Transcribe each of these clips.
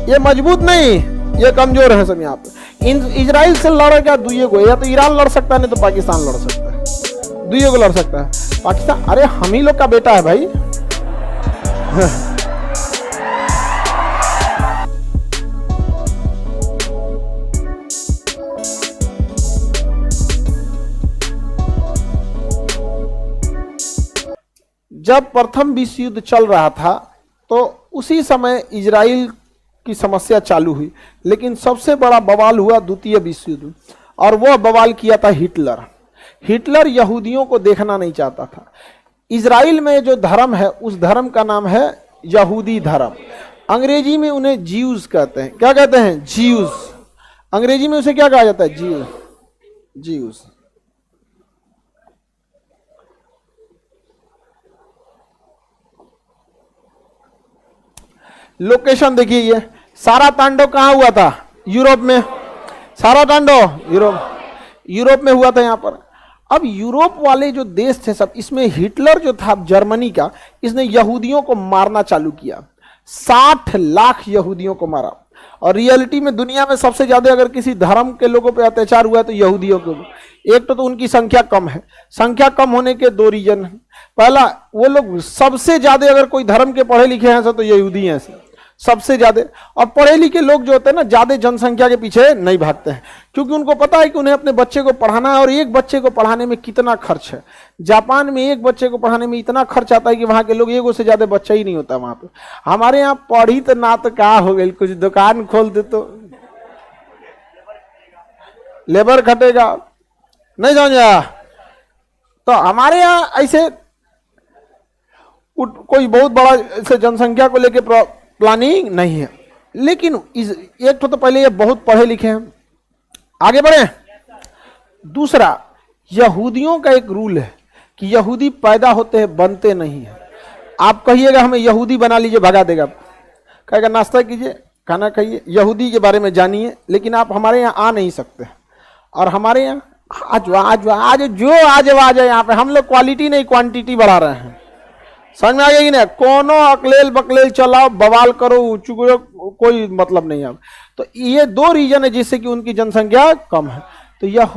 ये मजबूत नहीं, ये कमजोर है सब यहाँ पे। इजराइल से लड़ क्या दुए को, या तो ईरान लड़ सकता है नहीं तो पाकिस्तान लड़ सकता है, दुए को लड़ सकता है। पाकिस्तान अरे हम ही लोग का बेटा है भाई। जब प्रथम विश्व युद्ध चल रहा था तो उसी समय इजराइल की समस्या चालू हुई, लेकिन सबसे बड़ा बवाल हुआ द्वितीय विश्व युद्ध, और वह बवाल किया था हिटलर। हिटलर यहूदियों को देखना नहीं चाहता था। इजराइल में जो धर्म है उस धर्म का नाम है यहूदी धर्म। अंग्रेजी में उन्हें ज्यूज कहते हैं। क्या कहते हैं? ज्यूज। अंग्रेजी में उसे क्या कहा जाता है? ज्यूज। ज्यूज। लोकेशन देखिए, ये सारा तांडव कहां हुआ था? यूरोप में। सारा तांडव यूरोप में हुआ था यहां पर। अब यूरोप वाले जो देश थे सब, इसमें हिटलर जो था जर्मनी का, इसने यहूदियों को मारना चालू किया। 60 लाख यहूदियों को मारा। और रियलिटी में दुनिया में सबसे ज्यादा अगर किसी धर्म के लोगों पे अत्याचार हुआ है तो यहूदियों को। एक तो उनकी संख्या कम है। संख्या कम होने के दो रीजन है। पहला, वो लोग सबसे ज्यादा अगर कोई धर्म के पढ़े लिखे हैं तो यहूदी हैं सबसे ज्यादा। और पढ़े लिखे लोग जो होते हैं ना, ज्यादा जनसंख्या के पीछे नहीं भागते हैं, क्योंकि उनको पता है कि उन्हें अपने बच्चे को पढ़ाना है। और एक बच्चे को पढ़ाने में कितना खर्च है। जापान में एक बच्चे को पढ़ाने में इतना खर्च आता है कि वहां के लोग एगो से ज्यादा बच्चा ही नहीं होता वहां पे। हमारे यहाँ पढ़ी तो ना तो क्या हो गई, कुछ दुकान खोल दे तो लेबर खटेगा, नहीं समझा। तो हमारे यहाँ ऐसे कोई बहुत बड़ा ऐसे जनसंख्या को लेकर प्लानिंग नहीं है। लेकिन एक तो पहले ये बहुत पढ़े लिखे हैं, आगे बढ़े। दूसरा, यहूदियों का एक रूल है कि यहूदी पैदा होते हैं, बनते नहीं है। आप कहिएगा हमें यहूदी बना लीजिए, भगा देगा। कहेगा नाश्ता कीजिए, खाना खाइए, यहूदी के बारे में जानिए, लेकिन आप हमारे यहाँ आ नहीं सकते। और हमारे यहाँ आज आ जाए यहाँ पे। हम लोग क्वालिटी नहीं क्वांटिटी बढ़ा रहे हैं। समझ में आ गई ना? कोनो अकलेल बकलेल चलाओ, बवाल करो, चुगलो, कोई मतलब नहीं है। तो ये दो रीजन है जिससे कि उनकी जनसंख्या कम है। तो यह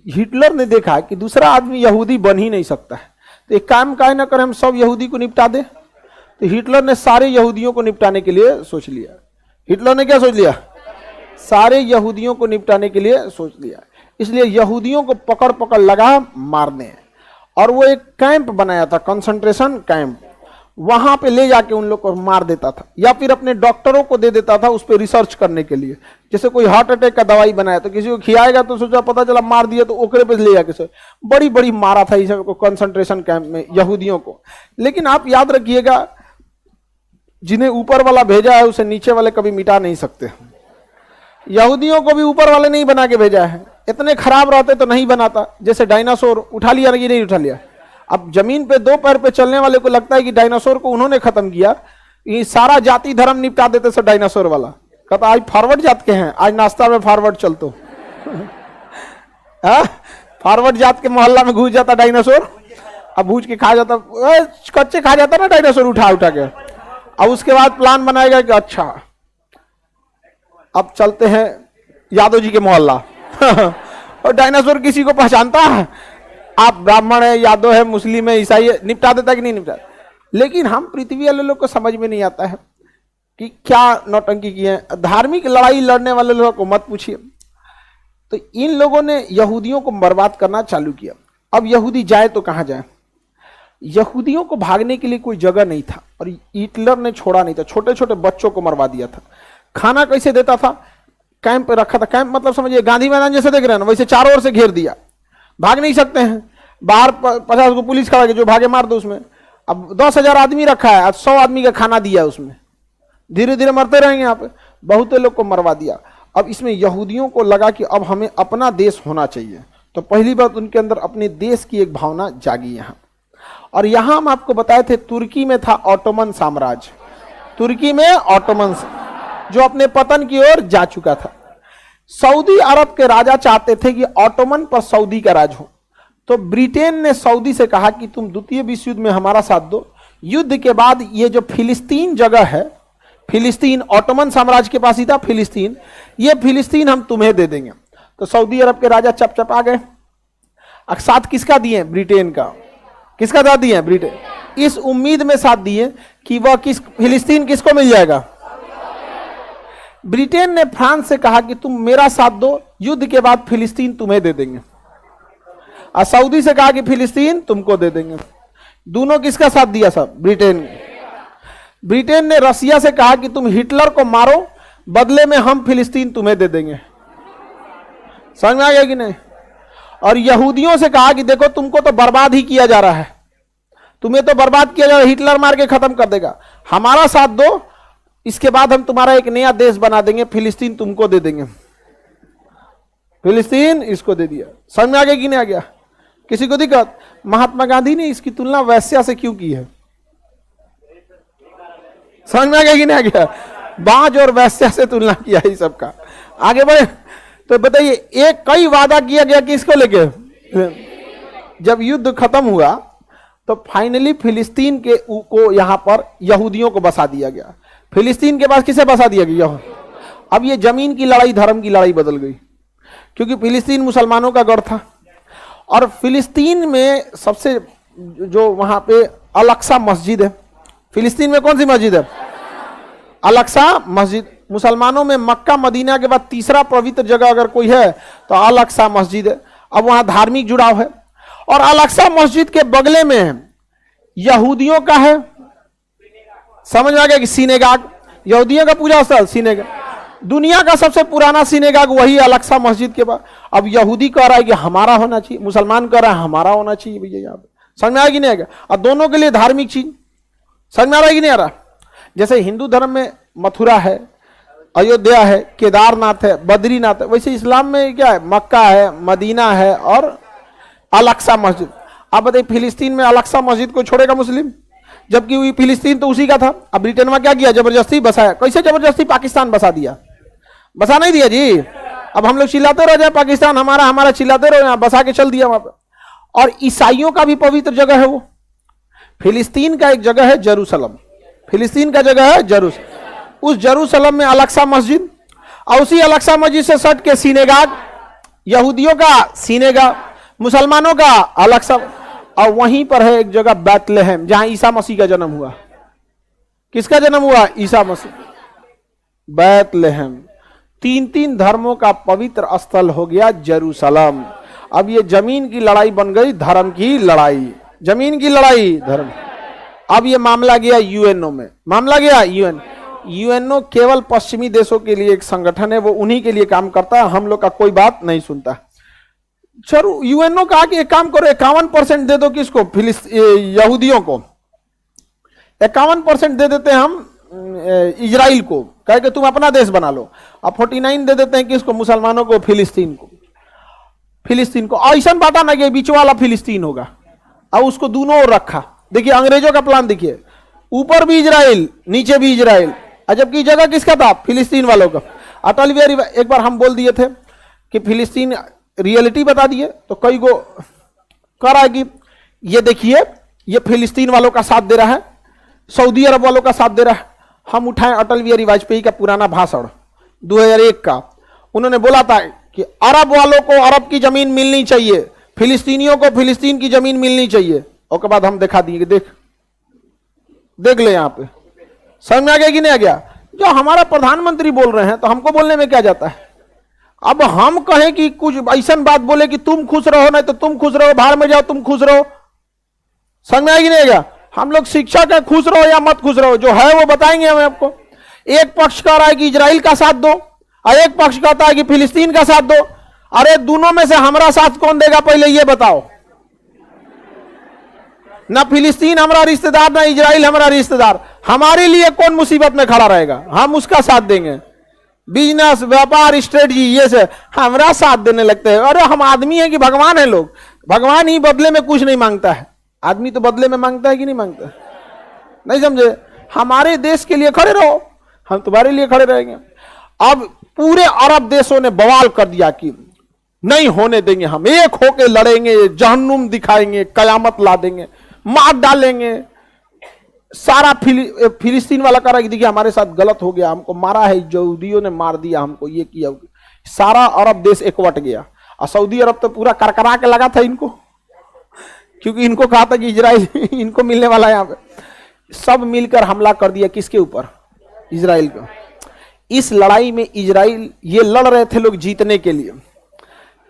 हिटलर ने देखा कि दूसरा आदमी यहूदी बन ही नहीं सकता है, तो एक काम काहे ना करें, हम सब यहूदी को निपटा दे। तो हिटलर ने सारे यहूदियों को निपटाने के लिए सोच लिया। हिटलर ने क्या सोच लिया? सारे यहूदियों को निपटाने के लिए सोच लिया। इसलिए यहूदियों को पकड़ पकड़ लगा मारने। और वो एक कैंप बनाया था, कंसंट्रेशन कैंप। वहां पे ले जाके उन लोग को मार देता था, या फिर अपने डॉक्टरों को दे देता था उस पर रिसर्च करने के लिए। जैसे कोई हार्ट अटैक का दवाई बनाया तो किसी को खिलाएगा तो सोचा पता चला मार दिया, तो ओकरे पे ले जाके बड़ी बड़ी मारा था इस कंसंट्रेशन कैंप में यहूदियों को। लेकिन आप याद रखिएगा, जिन्हें ऊपर वाला भेजा है उसे नीचे वाले कभी मिटा नहीं सकते। यहूदियों को भी ऊपर वाले नहीं बना के भेजा है। इतने खराब रहते तो नहीं बनाता। जैसे डायनासोर उठा लिया कि नहीं उठा लिया। अब जमीन पे दो पैर पे चलने वाले को लगता है कि डायनासोर को उन्होंने खत्म किया, ये सारा जाति धर्म निपटा देते सर डायनासोर वाला। कहता आज फॉरवर्ड जात के हैं, आज नाश्ता में फॉरवर्ड चलतो। फॉरवर्ड जात के मोहल्ला में घुस जाता डायनासोर, अब भूज के खा जाता, कच्चे खा जाता ना डायनासोर उठा उठा के। अब उसके बाद प्लान बनाएगा कि अच्छा अब चलते हैं यादव जी के मोहल्ला। और डायनासोर किसी को पहचानता है? आप ब्राह्मण है, यादव है, मुस्लिम है, ईसाई है, निपटा देता कि नहीं निपटा। लेकिन हम पृथ्वी वाले लोग को समझ में नहीं आता है कि क्या नौटंकी की है। धार्मिक लड़ाई लड़ने वाले लोगों को मत पूछिए। तो इन लोगों ने यहूदियों को बर्बाद करना चालू किया। अब यहूदी जाए तो कहां जाए? यहूदियों को भागने के लिए कोई जगह नहीं था, और हिटलर ने छोड़ा नहीं था। छोटे छोटे बच्चों को मरवा दिया था। खाना कैसे देता था? कैंप पे रखा था। कैंप मतलब समझिए गांधी मैदान जैसे देख रहे हैं ना, वैसे चारों ओर से घेर दिया। भाग नहीं सकते हैं। बाहर 50 को पुलिस खड़ा, जो भागे मार दो उसमें। अब 10,000 आदमी रखा है, आज 100 आदमी का खाना दिया उसमें। धीरे धीरे मरते रहेंगे यहाँ पे। बहुत लोग को मरवा दिया। अब इसमें यहूदियों को लगा कि अब हमें अपना देश होना चाहिए। तो पहली बात उनके अंदर अपने देश की एक भावना जागी यहाँ। और यहाँ हम आपको बताए थे तुर्की में था ऑटोमन साम्राज्य। तुर्की में ऑटोमन जो अपने पतन की ओर जा चुका था। सऊदी अरब के राजा चाहते थे कि ऑटोमन पर सऊदी का राज हो। तो ब्रिटेन ने सऊदी से कहा कि तुम द्वितीय विश्व युद्ध में हमारा साथ दो। युद्ध के बाद ये जो फिलिस्तीन जगह है, फिलिस्तीन ऑटोमन साम्राज्य के पास ही था फिलिस्तीन, ये फिलिस्तीन हम तुम्हें दे देंगे। तो सऊदी अरब के राजा चपचपा गए। साथ किसका दिए? ब्रिटेन का। किसका साथ दिए? ब्रिटेन। इस उम्मीद में साथ दिए कि वह फिलिस्तीन किसको मिल जाएगा? ब्रिटेन ने फ्रांस से कहा कि तुम मेरा साथ दो, युद्ध के बाद फिलिस्तीन तुम्हें दे देंगे। और सऊदी से कहा कि फिलिस्तीन तुमको दे देंगे। दोनों किसका साथ दिया? सब ब्रिटेन। ब्रिटेन ने रसिया से कहा कि तुम हिटलर को मारो, बदले में हम फिलिस्तीन तुम्हें दे देंगे। समझ में आ गया कि नहीं? और यहूदियों से कहा कि देखो तुमको तो बर्बाद ही किया जा रहा है, तुम्हें तो बर्बाद किया जा रहा है, हिटलर मार के खत्म कर देगा, हमारा साथ दो, इसके बाद हम तुम्हारा एक नया देश बना देंगे, फिलिस्तीन तुमको दे देंगे। फिलिस्तीन इसको दे दिया। समझ में आ गया कि नहीं आ गया? किसी को दिक्कत? महात्मा गांधी ने इसकी तुलना वैश्या से क्यों की है? समझ में आ गया कि नहीं आ गया? बाज और वैश्या से तुलना किया है सबका। आगे बढ़े तो बताइए, एक कई वादा किया गया किसको लेके? जब युद्ध खत्म हुआ तो फाइनली फिलिस्तीन को यहां पर यहूदियों को बसा दिया गया। फिलिस्तीन के पास किसे बसा दिया गया? अब ये जमीन की लड़ाई धर्म की लड़ाई बदल गई, क्योंकि फिलिस्तीन मुसलमानों का गढ़ था। और फिलिस्तीन में सबसे जो वहां पे अल-अक्सा मस्जिद है, फिलिस्तीन में कौन सी मस्जिद है? अल-अक्सा मस्जिद। मुसलमानों में मक्का मदीना के बाद तीसरा पवित्र जगह अगर कोई है तो अल-अक्सा मस्जिद है। अब वहां धार्मिक जुड़ाव है। और अल-अक्सा मस्जिद के बगले में यहूदियों का है, समझ में आ गया कि सिनेगाग, यहूदियों का पूजा स्थल सिनेगाग। दुनिया का सबसे पुराना सिनेगाग वही अल-अक्सा मस्जिद के पास। अब यहूदी कह रहा है कि हमारा होना चाहिए, मुसलमान कह रहा है हमारा होना चाहिए। भैया यहाँ पे समझ में आया कि नहीं आएगा? और दोनों के लिए धार्मिक चीज। समझ में आ रहा है कि नहीं आ रहा? जैसे हिंदू धर्म में मथुरा है, अयोध्या है, केदारनाथ है, बद्रीनाथ है, वैसे इस्लाम में क्या है? मक्का है, मदीना है और अल-अक्सा मस्जिद। आप बताइए फिलिस्तीन में अल-अक्सा मस्जिद को छोड़ेगा मुस्लिम? जबकि फिलिस्तीन तो उसी का था। अब ब्रिटेन में क्या किया? जबरदस्ती बसाया। कैसे जबरदस्ती? पाकिस्तान बसा दिया। बसा नहीं दिया जी। अब हम लोग चिल्लाते रह जाए पाकिस्तान हमारा हमारा, चिल्लाते रहो, यहाँ बसा के चल दिया वहां पर। और ईसाइयों का भी पवित्र जगह है वो। फिलिस्तीन का एक जगह है जेरूसलम, फिलिस्तीन का जगह है जेरूसलम। उस जेरूसलम में अल-अक्सा मस्जिद, और उसी अल-अक्सा मस्जिद से सट के सिनेगाग, यहूदियों का सिनेगाग, मुसलमानों का अल-अक्सा। और वहीं पर है एक जगह बैतलहम, जहां ईसा मसीह का जन्म हुआ। किसका जन्म हुआ? ईसा मसीह। बैतलहम। तीन तीन धर्मों का पवित्र स्थल हो गया जेरूसलम। अब ये जमीन की लड़ाई बन गई धर्म की लड़ाई। जमीन की लड़ाई धर्म। अब ये मामला गया यूएनओ में। मामला गया यूएनओ केवल पश्चिमी देशों के लिए एक संगठन है, वो उन्हीं के लिए काम करता है, हम लोग का कोई बात नहीं सुनता। चलो यूएनओ कहा कि एक काम करो, 51% दे दो किसको? यहूदियों को 51% दे देते हैं हम इजराइल को, कहे कि तुम अपना देश बना लो। अब 49 दे देते हैं किसको? मुसलमानों को, फिलिस्तीन को। फिलिस्तीन को ऐसा बांटा ना कि बीच वाला फिलिस्तीन होगा, और उसको दोनों ओर रखा। देखिए अंग्रेजों का प्लान देखिए, ऊपर भी इजराइल नीचे भी इजराइल, जबकि जगह किसका था? फिलिस्तीन वालों का। अटल बिहारी एक बार हम बोल दिए थे कि फिलिस्तीन रियलिटी बता दिए, तो कई को कह रहा है कि ये देखिए ये फिलिस्तीन वालों का साथ दे रहा है, सऊदी अरब वालों का साथ दे रहा है। हम उठाएं अटल बिहारी वाजपेयी का पुराना भाषण 2001 का। उन्होंने बोला था कि अरब वालों को अरब की जमीन मिलनी चाहिए, फिलिस्तीनियों को फिलिस्तीन की जमीन मिलनी चाहिए। और के बाद हम दिखा दिए कि देख ले यहां पे। समझ में आ गया कि नहीं आ गया? जो हमारा प्रधानमंत्री बोल रहे हैं तो हमको बोलने में क्या जाता है? अब हम कहें कि कुछ ऐसा बात बोले कि तुम खुश रहो, नहीं तो तुम खुश रहो, बाहर में जाओ तुम खुश रहो। समझ में आएगी नहीं आएगा? हम लोग शिक्षक है, खुश रहो या मत खुश रहो, जो है वो बताएंगे हमें आपको। एक पक्ष कह रहा है कि इजराइल का साथ दो, और एक पक्ष कहता है कि फिलिस्तीन का साथ दो। अरे दोनों में से हमारा साथ कौन देगा पहले ये बताओ? ना फिलिस्तीन हमारा रिश्तेदार, ना इजराइल हमारा रिश्तेदार। हमारे लिए कौन मुसीबत में खड़ा रहेगा? हम उसका साथ देंगे। बिजनेस, व्यापार, स्ट्रेटजी, ये से हमारा साथ देने लगते हैं। अरे हम आदमी हैं कि भगवान है? लोग भगवान ही बदले में कुछ नहीं मांगता है, आदमी तो बदले में मांगता है कि नहीं मांगता? नहीं समझे? हमारे देश के लिए खड़े रहो, हम तुम्हारे लिए खड़े रहेंगे। अब पूरे अरब देशों ने बवाल कर दिया कि नहीं होने देंगे, हम एक होके लड़ेंगे, जहन्नुम दिखाएंगे, कयामत ला देंगे, मार डालेंगे। सारा फिलिस्तीन वाला कह रहा है कि देखिए हमारे साथ गलत हो गया, हमको मारा है, यहूदियों ने मार दिया हमको, ये किया। सारा अरब देश एकवट गया और सऊदी अरब तो पूरा करकरा के लगा था इनको, क्योंकि इनको कहा था कि इजराइल इनको मिलने वाला है। यहाँ पे सब मिलकर हमला कर दिया किसके ऊपर? इजराइल का। इस लड़ाई में इजराइल ये लड़ रहे थे लोग जीतने के लिए,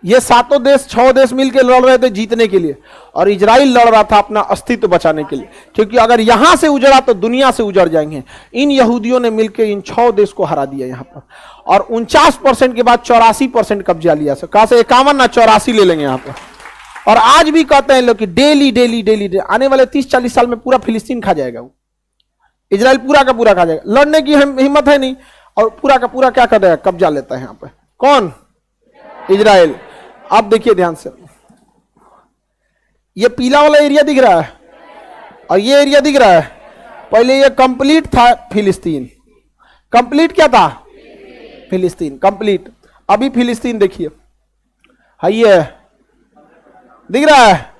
ये सातों देश 6 देश मिलकर लड़ रहे थे जीतने के लिए, और इजराइल लड़ रहा था अपना अस्तित्व बचाने के लिए, क्योंकि अगर यहां से उजड़ा तो दुनिया से उजड़ जाएंगे। इन यहूदियों ने मिलकर इन 6 देश को हरा दिया यहां पर, और 49% के बाद 84% कब्जा लिया। कहां से 51 ना 84 ले लेंगे यहां पर। और आज भी कहते हैं लोग कि डेली डेली डेली आने वाले 30-40 साल में पूरा फिलिस्तीन खा जाएगा, वो इजराइल पूरा का पूरा खा जाएगा। लड़ने की हिम्मत है नहीं, और पूरा का पूरा क्या कर देगा? कब्जा लेता है यहां पर। कौन? इजराइल। अब देखिए ध्यान से, ये पीला वाला एरिया दिख रहा है और ये एरिया दिख रहा है। पहले ये कंप्लीट था फिलिस्तीन। कंप्लीट क्या था? फिलिस्तीन कंप्लीट। अभी फिलिस्तीन देखिए, है ये दिख रहा है।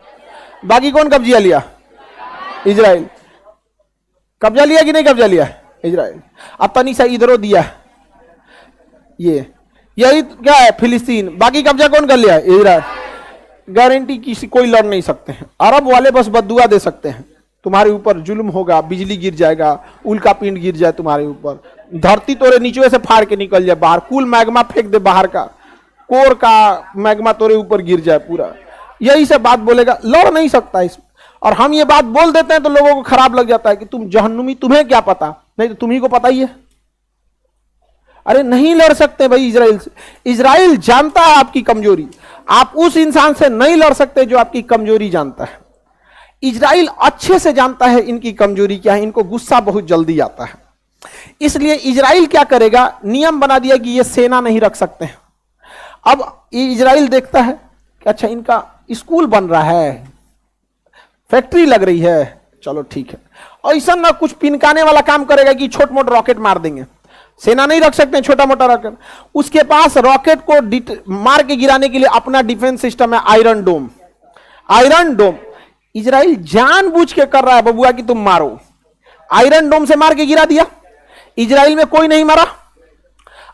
बाकी कौन कब्जा लिया? इजराइल। कब्जा लिया कि नहीं कब्जा लिया? इजराइल। अब तनी सा इधरों दिया, ये यही क्या है? फिलिस्तीन। बाकी कब्जा कौन कर लिया? इजराइल। गारंटी किसी कोई लड़ नहीं सकते हैं। अरब वाले बस बद्दुआ दे सकते हैं, तुम्हारे ऊपर जुल्म होगा, बिजली गिर जाएगा, उल्का पिंड गिर जाए तुम्हारे ऊपर, धरती तोरे नीचे से फाड़ के निकल जाए बाहर, कुल मैग्मा फेंक दे बाहर का, कोर का मैग्मा तोरे ऊपर गिर जाए पूरा। यही सब बात बोलेगा, लड़ नहीं सकता इसमें। और हम ये बात बोल देते हैं तो लोगों को खराब लग जाता है कि तुम जहन्नुमी, तुम्हें क्या पता? नहीं तो तुम्ही को पता ही है। अरे नहीं लड़ सकते भाई इजराइल से। इजराइल जानता है आपकी कमजोरी, आप उस इंसान से नहीं लड़ सकते जो आपकी कमजोरी जानता है। इजराइल अच्छे से जानता है इनकी कमजोरी क्या है, इनको गुस्सा बहुत जल्दी आता है। इसलिए इजराइल क्या करेगा? नियम बना दिया कि ये सेना नहीं रख सकते हैं। अब इजराइल देखता है कि अच्छा इनका स्कूल बन रहा है, फैक्ट्री लग रही है, चलो ठीक है। ऐसा ना कुछ पिनकाने वाला काम करेगा कि छोट मोट रॉकेट मार देंगे। सेना नहीं रख सकते छोटा मोटा रॉकेट। उसके पास रॉकेट को मार के गिराने के लिए अपना डिफेंस सिस्टम है, आयरन डोम। आयरन डोम इजराइल जानबूझ के कर रहा है बबुआ कि तुम मारो। आयरन डोम से मार के गिरा दिया, इजराइल में कोई नहीं मारा।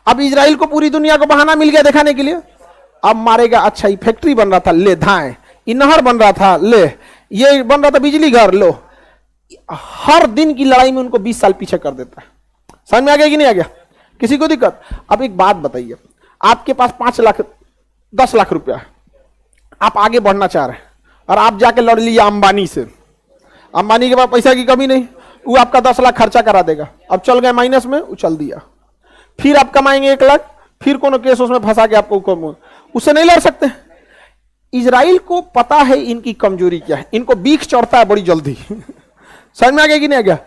अब इजराइल को पूरी दुनिया को बहाना मिल गया दिखाने के लिए, अब मारेगा। अच्छा ये फैक्ट्री बन रहा था, ले धाए, ये नहर बन रहा था, ले ये बन रहा था बिजली घर, लो। हर दिन की लड़ाई में उनको 20 साल पीछे कर देता है। समझ में आ गया कि नहीं आ गया? किसी को दिक्कत? अब एक बात बताइए, आपके पास 5 लाख 10 लाख रुपया है, आप आगे बढ़ना चाह रहे हैं और आप जाके लड़ लिए अंबानी से। अंबानी के पास पैसा की कमी नहीं, वो आपका 10 लाख खर्चा करा देगा। अब चल गए माइनस में, उछल दिया। फिर आप कमाएंगे 1 लाख, फिर कोनो केस उसमें फंसा के आपको, उससे नहीं लड़ सकते। इजराइल को पता है इनकी कमजोरी क्या है, इनको बीख चढ़ता है बड़ी जल्दी। समझ में आ गया कि नहीं आ गया?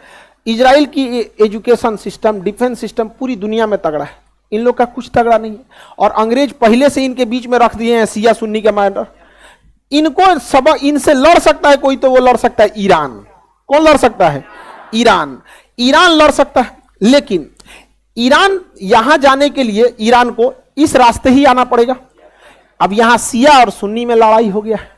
इजराइल की एजुकेशन सिस्टम, डिफेंस सिस्टम पूरी दुनिया में तगड़ा है, इन लोग का कुछ तगड़ा नहीं है। और अंग्रेज पहले से इनके बीच में रख दिए हैं शिया सुन्नी के मैटर। इनको सब इनसे लड़ सकता है कोई, तो वो लड़ सकता है ईरान। कौन लड़ सकता है? ईरान। ईरान लड़ सकता है, लेकिन ईरान यहां जाने के लिए ईरान को इस रास्ते ही आना पड़ेगा। अब यहां शिया और सुन्नी में लड़ाई हो गया है।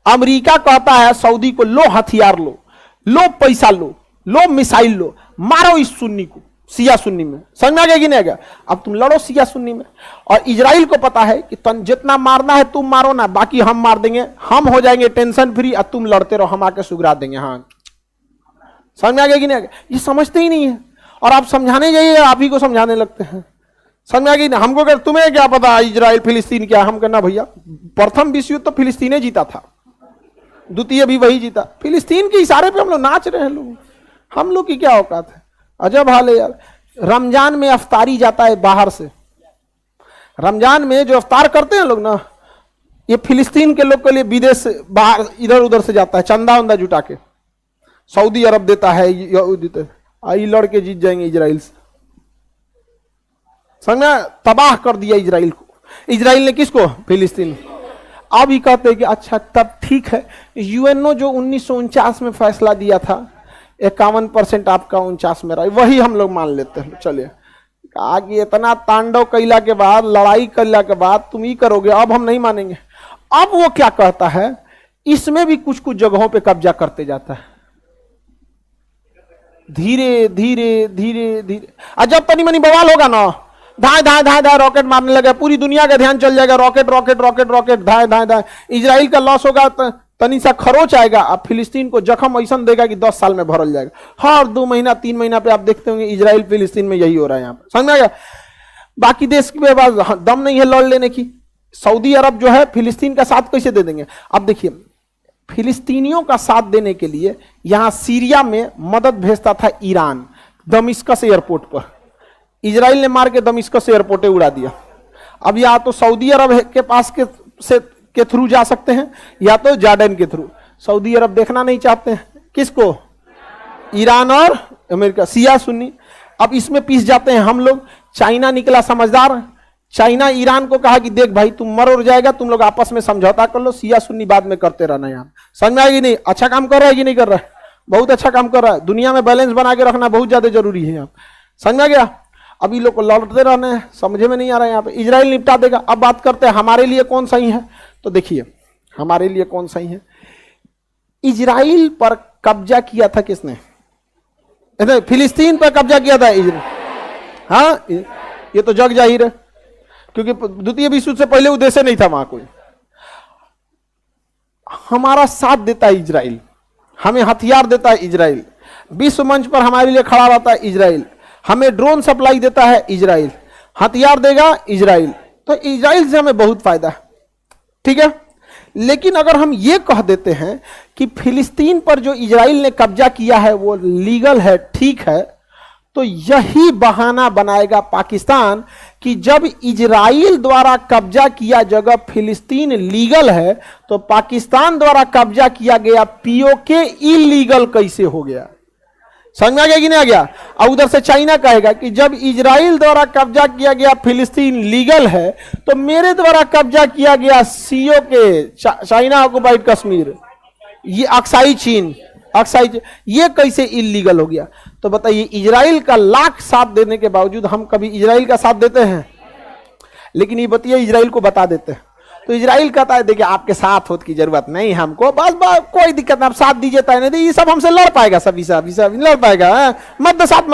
अमेरिका कहता है सऊदी को, लो हथियार लो, लो पैसा लो, लो मिसाइल लो, मारो इस सुन्नी को, शिया सुन्नी में। समझ में आ गया कि नहीं आ गया? अब तुम लड़ो शिया सुन्नी में। और इजराइल को पता है कि तुम जितना मारना है तुम मारो ना, बाकी हम मार देंगे, हम हो जाएंगे टेंशन फ्री, और तुम लड़ते रहो, हम आके सुगरा देंगे। हाँ, समझ में आ गया कि नहीं आ गया? ये समझते ही नहीं है, और आप समझाने जाइए आप ही को समझाने लगते हैं। समझ में आ गई ना? हमको कर तुम्हें क्या पता इजराइल फिलिस्तीन क्या? हम कहना भैया प्रथम विश्व युद्ध तो फिलिस्तीन जीता था, द्वितीय भी वही जीता। फिलिस्तीन के इशारे पे हम लोग नाच रहे हैं। लोग, हम लोग की क्या औकात है? अजब हाल है यार। रमजान में अफ्तारी जाता है बाहर से, रमजान में जो अफ्तार करते हैं लोग ना, ये फिलिस्तीन के लोग के लिए विदेश से बाहर इधर उधर से जाता है, चंदा वंदा जुटा के। सऊदी अरब देता है, आई लड़ के जीत जाएंगे इजराइल से। समझा? तबाह कर दिया इजराइल को। इजराइल ने किसको? फिलिस्तीन। अब ही कहते हैं कि अच्छा तब ठीक है, यूएनओ जो 1949 में फैसला दिया था 51% आपका 49 मेरा, वही हम लोग मान लेते हैं। चलिए, आगे इतना तांडव कैला के बाद, लड़ाई कैला के बाद तुम ही करोगे, अब हम नहीं मानेंगे। अब वो क्या कहता है, इसमें भी कुछ कुछ जगहों पे कब्जा करते जाता है। धीरे धीरे धीरे धीरे, और जब तनी मनी बवाल होगा ना, धाए धाए धाए धाए रॉकेट मारने लगे, पूरी दुनिया का ध्यान चल जाएगा रॉकेट रॉकेट रॉकेट रॉकेट, धाए धाए धाए। इजराइल का लॉस होगा, तनी सा खरोच आएगा, अब फिलिस्तीन को जख्म ऐसा देगा कि 10 साल में भरल जाएगा। हर 2 महीना 3 महीना पे आप देखते होंगे इजराइल फिलिस्तीन में यही हो रहा है। यहाँ पे समझ में आ गया? बाकी देश के पास दम नहीं है लड़ लेने की। सऊदी अरब जो है फिलिस्तीन का साथ कैसे दे देंगे? अब देखिए, फिलिस्तीनियों का साथ देने के लिए यहां सीरिया में मदद भेजता था ईरान, दमिश्कस एयरपोर्ट पर। इजराइल ने मार के दमिश्कस एयरपोर्ट उड़ा दिया। अब या तो सऊदी अरब के पास के थ्रू जा सकते हैं, या तो जॉर्डन के थ्रू। सऊदी अरब देखना नहीं चाहते हैं किसको? ईरान और अमेरिका, शिया सुन्नी। अब इसमें पीस जाते हैं हम लोग। चाइना निकला समझदार, चाइना ईरान को कहा कि देख भाई तुम मर और जाएगा, तुम लोग आपस में समझौता कर लो, शिया सुन्नी बाद में करते रहना। यहाँ समझ में आएगी नहीं? अच्छा काम कर रहा है कि नहीं कर रहा है? बहुत अच्छा काम कर रहा है। दुनिया में बैलेंस बना के रखना बहुत ज्यादा जरूरी है। यहाँ समझ में आ गया? अभी लोग को लौटते रहने हैं, समझे में नहीं आ रहा है। यहाँ पे इजराइल निपटा देगा। अब बात करते हैं हमारे लिए कौन सही है। तो देखिए हमारे लिए कौन सही है। इजराइल पर कब्जा किया था किसने? फिलिस्तीन पर कब्जा किया था इजराइल। हाँ, ये तो जग जाहिर है, क्योंकि द्वितीय विश्व युद्ध से पहले उद्देश्य नहीं था वहां कोई। हमारा साथ देता है इजराइल, हमें हथियार देता है इजराइल, विश्व मंच पर हमारे लिए खड़ा रहता है इजराइल, हमें ड्रोन सप्लाई देता है इजराइल, हथियार देगा इजराइल। तो इजराइल से हमें बहुत फायदा है, ठीक है। लेकिन अगर हम ये कह देते हैं कि फिलिस्तीन पर जो इजराइल ने कब्जा किया है वो लीगल है, ठीक है, तो यही बहाना बनाएगा पाकिस्तान कि जब इजराइल द्वारा कब्जा किया जगह फिलिस्तीन लीगल है, तो पाकिस्तान द्वारा कब्जा किया गया पीओके इलीगल कैसे हो गया? समझ में आ गया कि नहीं आ गया? और उधर से चाइना कहेगा कि जब इजराइल द्वारा कब्जा किया गया फिलिस्तीन लीगल है, तो मेरे द्वारा कब्जा किया गया सीओ के चाइना ऑक्युपाइड कश्मीर, ये अक्साई चीन, ये कैसे इलीगल हो गया? तो बताइए, इजराइल का लाख साथ देने के बावजूद हम कभी इजराइल का साथ देते हैं? लेकिन ये बताइए इजराइल को बता देते हैं तो इजराइल कहता है देखिए आपके साथ होने की जरूरत नहीं हमको, बस कोई दिक्कत नहीं, आप साथ दीजिए तय नहीं, ये सब हमसे लड़ पाएगा, सब लड़ पाएगा, मत दो साथ,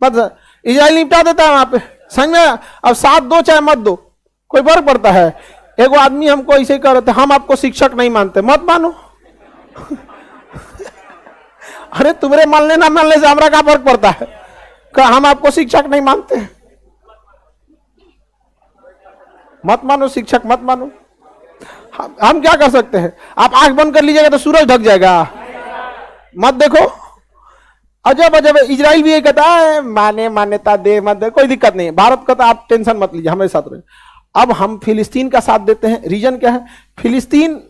मत इजराइल निपटा देता है वहां पे। समझ में? अब साथ दो चाहे मत दो, कोई फर्क पड़ता है? एगो आदमी हमको ऐसे कह रहे थे, हम आपको शिक्षक नहीं मानते, मत मानो। अरे तुम्हारे मानने ना मानने से हमारा क्या फर्क पड़ता है? हम आपको शिक्षक नहीं मानते, मत मानो, शिक्षक मत मानो, हम क्या कर सकते हैं? आप आंख बंद कर लीजिएगा तो सूरज ढक जाएगा, मत देखो। अजब अजब, इजराइल भी ये कहता है मान्यता दे मत दे, कोई दिक्कत नहीं है, भारत का तो आप टेंशन मत लीजिए, हमारे साथ रहे। अब हम फिलिस्तीन का साथ देते हैं, रीजन क्या है? फिलिस्तीन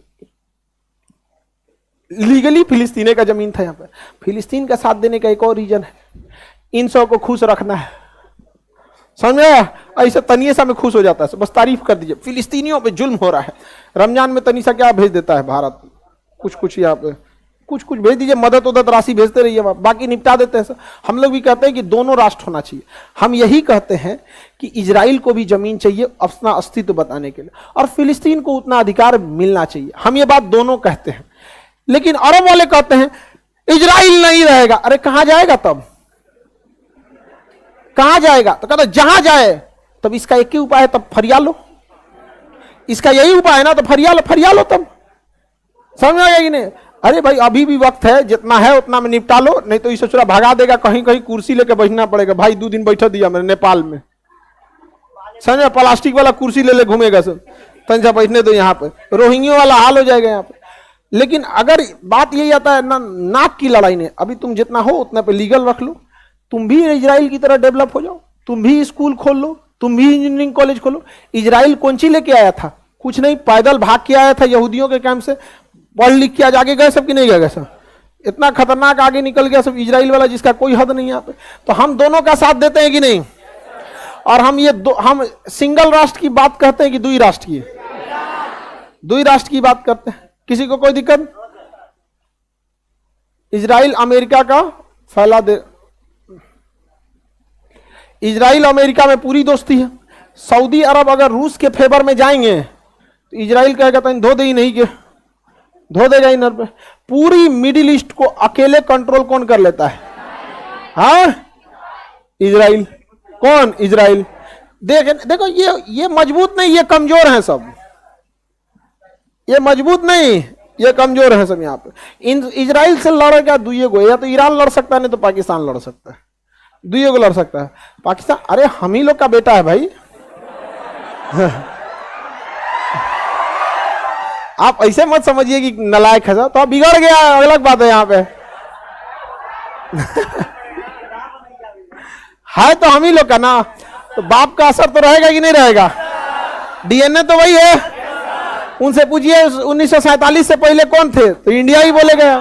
लीगली फिलिस्तीने का जमीन था। यहाँ पर फिलिस्तीन का साथ देने का एक और रीजन है, इन सब को खुश रखना है। समझ में आया? ऐसे तनिए में खुश हो जाता है, बस तारीफ कर दीजिए, फिलिस्तीनियों पे जुल्म हो रहा है। रमजान में तनीसा क्या भेज देता है भारत, कुछ यहाँ पे कुछ भेज दीजिए, मदद उदद राशि भेजते रहिए, बाकी निपटा देते हैं। हम लोग भी कहते हैं कि दोनों राष्ट्र होना चाहिए। हम यही कहते हैं कि इजराइल को भी जमीन चाहिए अपना अस्तित्व बताने के लिए, और फिलिस्तीन को उतना अधिकार मिलना चाहिए। हम ये बात दोनों कहते हैं। लेकिन अरब वाले कहते हैं इजराइल नहीं रहेगा। अरे कहां जाएगा तब? कहां जाएगा? तो कहते जहां जाए, तब इसका एक ही उपाय है, तब फरिया लो। इसका यही उपाय है ना, तो फरिया लो तब। समझ में आ गया कि नहीं? अरे भाई अभी भी वक्त है, जितना है उतना में निपटा लो, नहीं तो इसे भागा देगा, कहीं कहीं कुर्सी लेके बैठना पड़ेगा। भाई 2 दिन बैठा दिया मैंने नेपाल में, समझ में? प्लास्टिक वाला कुर्सी ले घूमेगा सब, तंजा बैठने दो यहाँ पे, रोहिंग्या वाला हाल हो जाएगा यहाँ पे। लेकिन अगर बात यही आता है ना, नाक की लड़ाई ने, अभी तुम जितना हो उतना पे लीगल रख लो, तुम भी इजराइल की तरह डेवलप हो जाओ, तुम भी स्कूल खोल लो, तुम भी इंजीनियरिंग कॉलेज खोलो। इजराइल कौन सी लेके आया था? कुछ नहीं, पैदल भाग के आया था यहूदियों के कैंप से, पढ़ लिख के आज आगे गए सब कि नहीं गए सब? इतना खतरनाक आगे निकल गया सब इजराइल वाला, जिसका कोई हद नहीं यहाँ पे। तो हम दोनों का साथ देते हैं कि नहीं? और हम हम सिंगल राष्ट्र की बात कहते हैं कि दुई राष्ट्र की बात करते हैं। किसी को कोई दिक्कत? इजराइल अमेरिका का फैला दे, इजराइल अमेरिका में पूरी दोस्ती है। सऊदी अरब अगर रूस के फेवर में जाएंगे तो इजराइल कहेगा तो धो दे ही नहीं के, धो देगा इनर पे। पूरी मिडिल ईस्ट को अकेले कंट्रोल कौन कर लेता है? हाँ, इजराइल। कौन? इजराइल। देखो ये मजबूत नहीं, ये कमजोर हैं सब। ये मजबूत नहीं, ये कमजोर हैं सब। यहाँ पे इजराइल से लड़ेगा दुइये को, या तो ईरान लड़ सकता है, नहीं तो पाकिस्तान लड़ सकता है। दुइये को लड़ सकता है। पाकिस्तान, अरे हम ही लोग का बेटा है भाई। आप ऐसे मत समझिए कि नालायक है, तो आप बिगड़ गया, अलग बात है। यहाँ पे है तो हम ही लोग का ना, तो बाप का असर तो रहेगा कि नहीं रहेगा? डीएनए तो वही है। उनसे पूछिए 1947 से पहले कौन थे, तो इंडिया ही बोलेगा।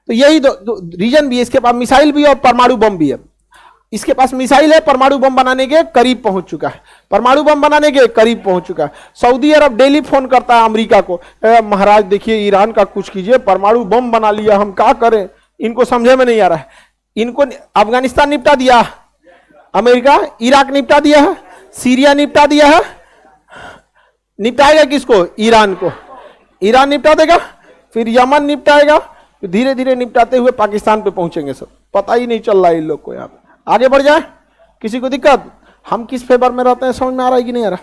तो यही रीजन भी है। इसके पास मिसाइल भी है और परमाणु बम भी है। इसके पास मिसाइल है, परमाणु बम बनाने के करीब पहुंच चुका है। परमाणु बम बनाने के करीब पहुंच चुका है। सऊदी अरब डेली फोन करता है अमेरिका को, महाराज देखिए ईरान का कुछ कीजिए, परमाणु बम बना लिया, हम क्या करें? इनको समझे में नहीं आ रहा है। इनको अफगानिस्तान निपटा दिया अमेरिका, इराक निपटा दिया है, सीरिया निपटा दिया है। निपटाएगा किसको? ईरान को। ईरान निपटा देगा, फिर यमन निपटाएगा, धीरे धीरे निपटाते हुए पाकिस्तान पे पहुंचेंगे सब। पता ही नहीं चल रहा है इन लोग को। यहाँ पे आगे बढ़ जाए, किसी को दिक्कत? हम किस फेवर में रहते हैं समझ में आ रहा है कि नहीं आ रहा?